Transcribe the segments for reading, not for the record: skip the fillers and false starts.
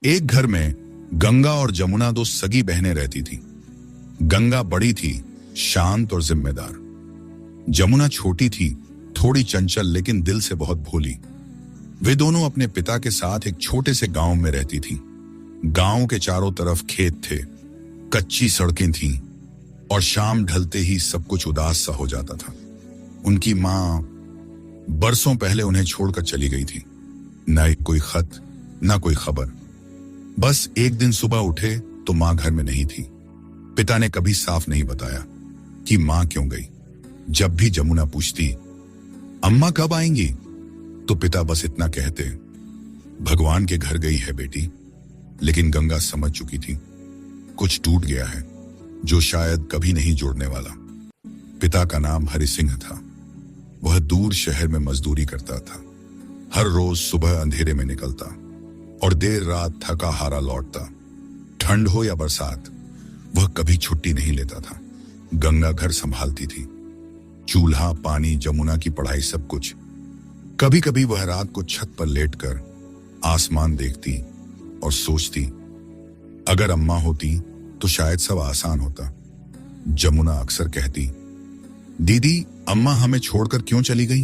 एक घर में गंगा और जमुना दो सगी बहनें रहती थीं। गंगा बड़ी थी, शांत और जिम्मेदार। जमुना छोटी थी, थोड़ी चंचल लेकिन दिल से बहुत भोली। वे दोनों अपने पिता के साथ एक छोटे से गांव में रहती थीं। गांव के चारों तरफ खेत थे, कच्ची सड़कें थीं और शाम ढलते ही सब कुछ उदास सा हो जाता था। उनकी मां बरसों पहले उन्हें छोड़कर चली गई थी। न कोई खत, न कोई खबर। बस एक दिन सुबह उठे तो मां घर में नहीं थी। पिता ने कभी साफ नहीं बताया कि मां क्यों गई। जब भी जमुना पूछती, अम्मा कब आएंगी, तो पिता बस इतना कहते, भगवान के घर गई है बेटी। लेकिन गंगा समझ चुकी थी, कुछ टूट गया है जो शायद कभी नहीं जुड़ने वाला। पिता का नाम हरि सिंह था। वह दूर शहर में मजदूरी करता था। हर रोज सुबह अंधेरे में निकलता और देर रात थका हारा लौटता। ठंड हो या बरसात, वह कभी छुट्टी नहीं लेता था। गंगा घर संभालती थी, चूल्हा, पानी, जमुना की पढ़ाई, सब कुछ। कभी कभी वह रात को छत पर लेटकर आसमान देखती और सोचती, अगर अम्मा होती तो शायद सब आसान होता। जमुना अक्सर कहती, दीदी अम्मा हमें छोड़कर क्यों चली गई।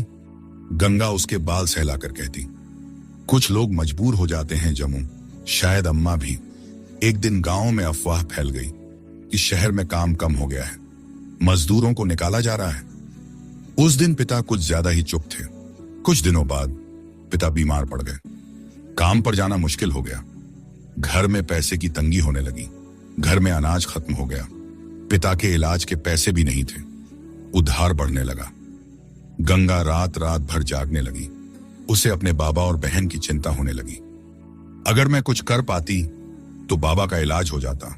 गंगा उसके बाल सहलाकर कहती, कुछ लोग मजबूर हो जाते हैं जमू, शायद अम्मा भी। एक दिन गांव में अफवाह फैल गई कि शहर में काम कम हो गया है, मजदूरों को निकाला जा रहा है। उस दिन पिता कुछ ज्यादा ही चुप थे। कुछ दिनों बाद पिता बीमार पड़ गए। काम पर जाना मुश्किल हो गया। घर में पैसे की तंगी होने लगी। घर में अनाज खत्म हो गया। पिता के इलाज के पैसे भी नहीं थे। उधार बढ़ने लगा। गंगा रात रात भर जागने लगी। उसे अपने बाबा और बहन की चिंता होने लगी। अगर मैं कुछ कर पाती तो बाबा का इलाज हो जाता,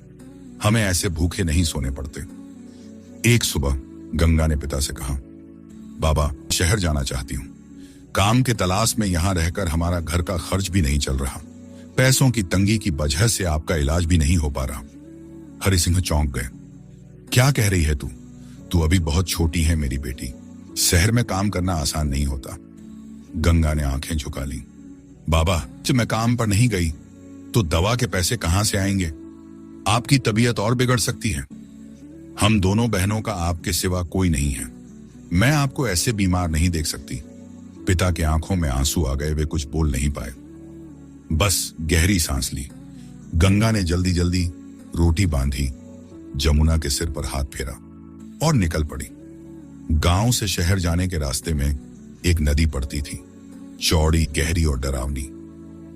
हमें ऐसे भूखे नहीं सोने पड़ते। एक सुबह गंगा ने पिता से कहा, बाबा शहर जाना चाहती हूं। काम के तलाश में यहां रहकर हमारा घर का खर्च भी नहीं चल रहा। पैसों की तंगी की वजह से आपका इलाज भी नहीं हो पा रहा। हरि सिंह चौंक गए। क्या कह रही है तू? तू अभी बहुत छोटी है मेरी बेटी। शहर में काम करना आसान नहीं होता। गंगा ने आंखें झुका ली। बाबा जब मैं काम पर नहीं गई तो दवा के पैसे कहां से आएंगे? आपकी तबीयत और बिगड़ सकती है। हम दोनों बहनों का आपके सिवा कोई नहीं है। मैं आपको ऐसे बीमार नहीं देख सकती। पिता के आंखों में आंसू आ गए। वे कुछ बोल नहीं पाए, बस गहरी सांस ली। गंगा ने जल्दी जल्दी रोटी बांधी, जमुना के सिर पर हाथ फेरा और निकल पड़ी। गांव से शहर जाने के रास्ते में एक नदी पड़ती थी, चौड़ी, गहरी और डरावनी।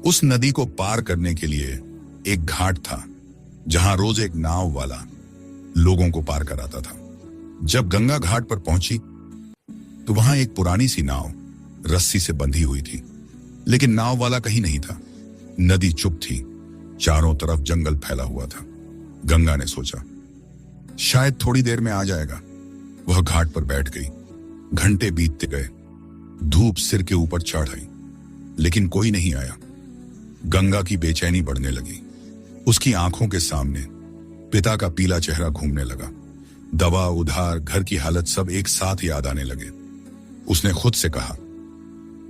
उस नदी को पार करने के लिए एक घाट था जहां रोज एक नाव वाला लोगों को पार कराता था। जब गंगा घाट पर पहुंची तो वहां एक पुरानी सी नाव रस्सी से बंधी हुई थी, लेकिन नाव वाला कहीं नहीं था। नदी चुप थी, चारों तरफ जंगल फैला हुआ था। गंगा ने सोचा, शायद थोड़ी देर में आ जाएगा। वह घाट पर बैठ गई। घंटे बीतते गए। धूप सिर के ऊपर चढ़ आई, लेकिन कोई नहीं आया। गंगा की बेचैनी बढ़ने लगी। उसकी आंखों के सामने पिता का पीला चेहरा घूमने लगा। दवा, उधार, घर की हालत सब एक साथ याद आने लगे। उसने खुद से कहा,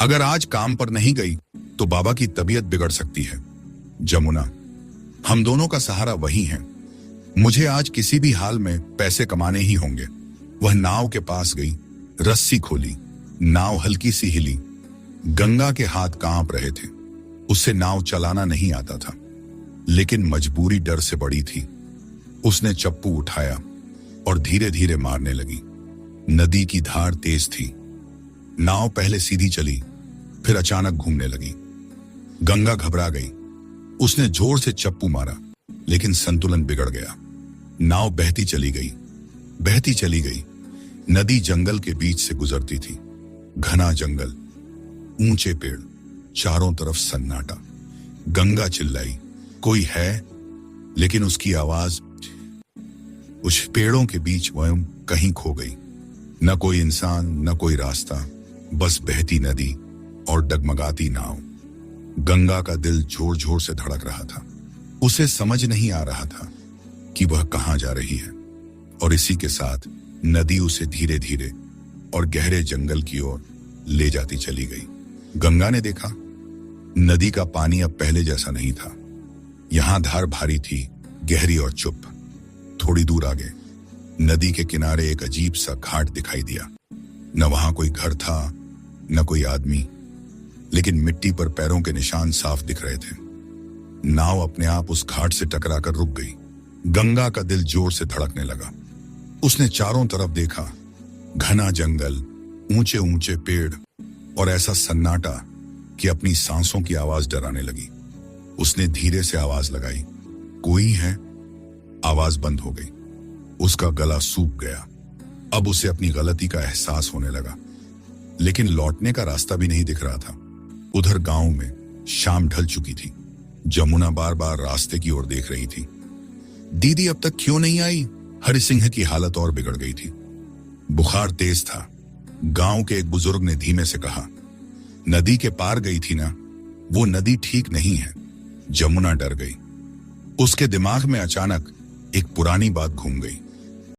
अगर आज काम पर नहीं गई तो बाबा की तबीयत बिगड़ सकती है। जमुना, हम दोनों का सहारा वही है। मुझे आज किसी भी हाल में पैसे कमाने ही होंगे। वह नाव के पास गई, रस्सी खोली। नाव हल्की सी हिली। गंगा के हाथ कांप रहे थे। उससे नाव चलाना नहीं आता था, लेकिन मजबूरी डर से बड़ी थी। उसने चप्पू उठाया और धीरे धीरे मारने लगी। नदी की धार तेज थी। नाव पहले सीधी चली, फिर अचानक घूमने लगी। गंगा घबरा गई। उसने जोर से चप्पू मारा, लेकिन संतुलन बिगड़ गया। नाव बहती चली गई, बहती चली गई। नदी जंगल के बीच से गुजरती थी। घना जंगल, ऊंचे पेड़, चारों तरफ सन्नाटा। गंगा चिल्लाई, कोई है? लेकिन उसकी आवाज उस पेड़ों के बीच वहीं कहीं खो गई। न कोई इंसान, न कोई रास्ता, बस बहती नदी और डगमगाती नाव। गंगा का दिल जोर जोर से धड़क रहा था। उसे समझ नहीं आ रहा था कि वह कहां जा रही है, और इसी के साथ नदी उसे धीरे धीरे और गहरे जंगल की ओर ले जाती चली गई। गंगा ने देखा, नदी का पानी अब पहले जैसा नहीं था। यहां धार भारी थी, गहरी और चुप। थोड़ी दूर आगे नदी के किनारे एक अजीब सा घाट दिखाई दिया। न वहां कोई घर था, न कोई आदमी, लेकिन मिट्टी पर पैरों के निशान साफ दिख रहे थे। नाव अपने आप उस घाट से टकराकर रुक गई। गंगा का दिल जोर से धड़कने लगा। उसने चारों तरफ देखा, घना जंगल, ऊंचे ऊंचे पेड़ और ऐसा सन्नाटा कि अपनी सांसों की आवाज डराने लगी। उसने धीरे से आवाज लगाई, कोई है? आवाज बंद हो गई। उसका गला सूख गया। अब उसे अपनी गलती का एहसास होने लगा, लेकिन लौटने का रास्ता भी नहीं दिख रहा था। उधर गांव में शाम ढल चुकी थी। जमुना बार बार रास्ते की ओर देख रही थी। दीदी अब तक क्यों नहीं आई? हरि सिंह की हालत और बिगड़ गई थी। बुखार तेज था। गांव के एक बुजुर्ग ने धीमे से कहा, नदी के पार गई थी ना, वो नदी ठीक नहीं है। जमुना डर गई। उसके दिमाग में अचानक एक पुरानी बात घूम गई।